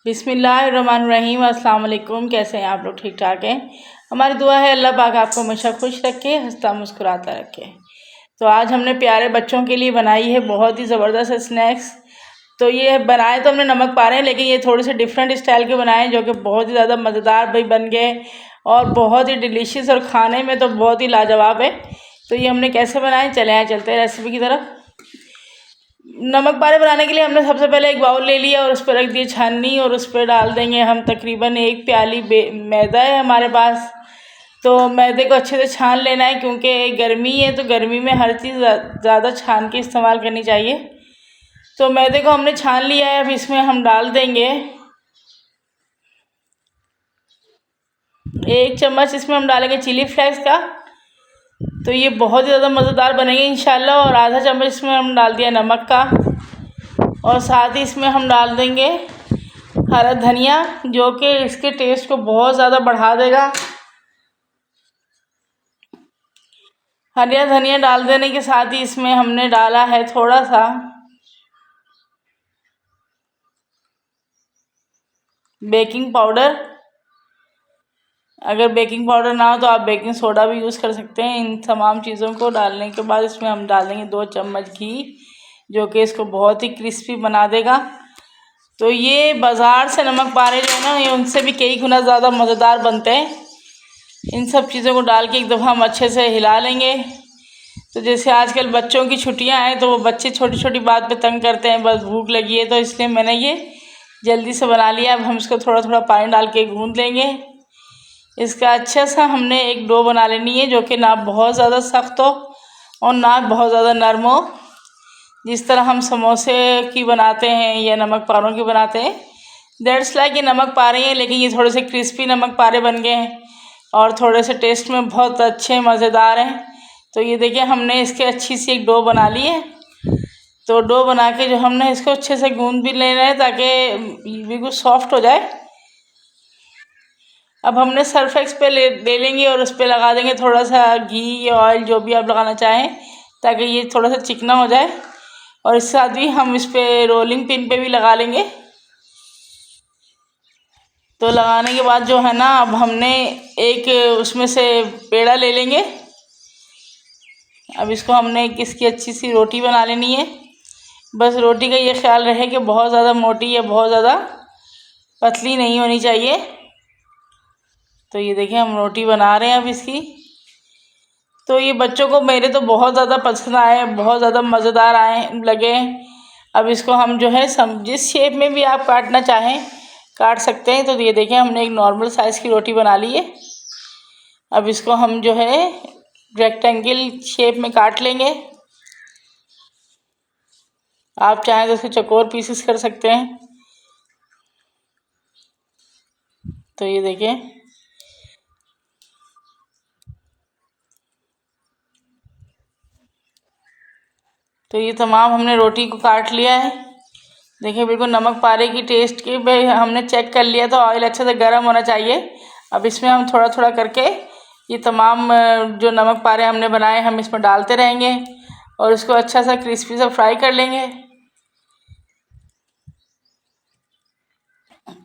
बिस्मिल्लाहिर्रहमानिर्रहीम। अस्सलाम वालेकुम। कैसे हैं आप लोग? ठीक ठाक हैं। हमारी दुआ है अल्लाह पाक आपको हमेशा खुश रखे, हंसता मुस्कुराता रखे। तो आज हमने प्यारे बच्चों के लिए बनाई है बहुत ही ज़बरदस्त स्नैक्स। तो ये बनाए तो हमने नमक पारे हैं, लेकिन ये थोड़े से डिफरेंट स्टाइल के बनाए जो कि बहुत ही ज़्यादा मज़ेदार भी बन गए और बहुत ही डिलीशियस, और खाने में तो बहुत ही लाजवाब है। तो ये हमने कैसे बनाए, चले आए चलते हैं रेसिपी की तरफ। नमक पारे बनाने के लिए हमने सबसे पहले एक बाउल ले लिया और उस पर रख दिए छाननी, और उस पर डाल देंगे हम तकरीबन 1 प्याली मैदा है हमारे पास। तो मैदे को अच्छे से छान लेना है, क्योंकि गर्मी है तो गर्मी में हर चीज़ ज़्यादा छान के इस्तेमाल करनी चाहिए। तो मैदे को हमने छान लिया है। अब इसमें हम डाल देंगे 1 चम्मच, इसमें हम डालेंगे चिली फ्लेक्स का। तो ये बहुत ही ज़्यादा मज़ेदार बनेंगे इंशाल्लाह। और आधा चम्मच इसमें हम डाल दिया नमक का, और साथ ही इसमें हम डाल देंगे हरा धनिया, जो कि इसके टेस्ट को बहुत ज़्यादा बढ़ा देगा। हरा धनिया डाल देने के साथ ही इसमें हमने डाला है थोड़ा सा बेकिंग पाउडर। अगर बेकिंग पाउडर ना हो तो आप बेकिंग सोडा भी यूज़ कर सकते हैं। इन तमाम चीज़ों को डालने के बाद इसमें हम डाल देंगे 2 चम्मच घी, जो कि इसको बहुत ही क्रिस्पी बना देगा। तो ये बाज़ार से नमक पारे जो है ना, ये उनसे भी कई गुना ज़्यादा मज़ेदार बनते हैं। इन सब चीज़ों को डाल के एक दफ़ा हम अच्छे से हिला लेंगे। तो जैसे आजकल बच्चों की छुट्टियां हैं, तो वो बच्चे छोटी छोटी बात पे तंग करते हैं, बस भूख लगी है, तो इसलिए मैंने ये जल्दी से बना लिया। अब हम इसको थोड़ा थोड़ा पानी डाल के गूँध लेंगे। इसका अच्छा सा हमने एक डो बना लेनी है, जो कि ना बहुत ज़्यादा सख्त हो और ना बहुत ज़्यादा नरम हो। जिस तरह हम समोसे की बनाते हैं या नमक पारों की बनाते हैं, दैट्स लाइक ये नमक पारे हैं, लेकिन ये थोड़े से क्रिस्पी नमक पारे बन गए हैं और थोड़े से टेस्ट में बहुत अच्छे मज़ेदार हैं। तो ये देखिए, हमने इसके अच्छी सी एक डो बना ली है। तो डो बना के जो हमने इसको अच्छे से गूंद भी लेना है, ताकि बिल्कुल सॉफ्ट हो जाए। अब हमने सरफेक्स पे ले लेंगे और उस पर लगा देंगे थोड़ा सा घी या ऑयल, जो भी आप लगाना चाहें, ताकि ये थोड़ा सा चिकना हो जाए। और इसके साथ भी हम इस पर रोलिंग पिन पे भी लगा लेंगे। तो लगाने के बाद जो है ना, अब हमने एक उसमें से पेड़ा ले लेंगे। अब इसको हमने इसकी अच्छी सी रोटी बना लेनी है। बस रोटी का ये ख्याल रहे कि बहुत ज़्यादा मोटी या बहुत ज़्यादा पतली नहीं होनी चाहिए। तो ये देखिए, हम रोटी बना रहे हैं अब इसकी। तो ये बच्चों को मेरे तो बहुत ज़्यादा पसंद आए, बहुत ज़्यादा मज़ेदार आए लगे। अब इसको हम जो है जिस शेप में भी आप काटना चाहें काट सकते हैं। तो ये देखिए, हमने एक नॉर्मल साइज़ की रोटी बना ली है। अब इसको हम जो है रेक्टेंगल शेप में काट लेंगे। आप चाहें तो इसके चौकोर पीसेस कर सकते हैं। तो ये देखिए, तो ये तमाम हमने रोटी को काट लिया है। देखिए, बिल्कुल नमक पारे की टेस्ट की भाई हमने चेक कर लिया, तो ऑयल अच्छे से गर्म होना चाहिए। अब इसमें हम थोड़ा थोड़ा करके ये तमाम जो नमक पारे हमने बनाए, हम इसमें डालते रहेंगे और इसको अच्छा सा क्रिस्पी सा फ्राई कर लेंगे।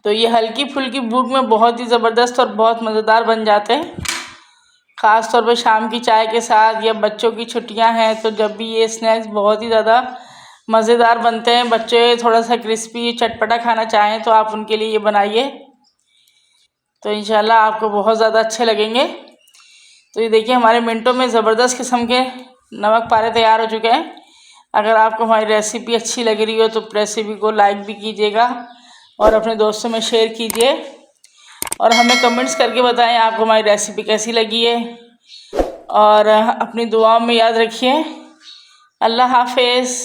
तो ये हल्की फुल्की भूख में बहुत ही ज़बरदस्त और बहुत मज़ेदार बन जाते हैं, ख़ास तौर पर शाम की चाय के साथ, या बच्चों की छुट्टियां हैं तो जब भी ये स्नैक्स बहुत ही ज़्यादा मज़ेदार बनते हैं। बच्चे थोड़ा सा क्रिस्पी चटपटा खाना चाहें तो आप उनके लिए ये बनाइए, तो इंशाल्लाह आपको बहुत ज़्यादा अच्छे लगेंगे। तो ये देखिए, हमारे मिनटों में ज़बरदस्त किस्म के नमक पारे तैयार हो चुके हैं। अगर आपको हमारी रेसिपी अच्छी लग रही हो तो रेसिपी को लाइक भी कीजिएगा और अपने दोस्तों में शेयर कीजिए, और हमें कमेंट्स करके बताएं आपको हमारी रेसिपी कैसी लगी है। और अपनी दुआओं में याद रखिए। अल्लाह हाफ़िज़।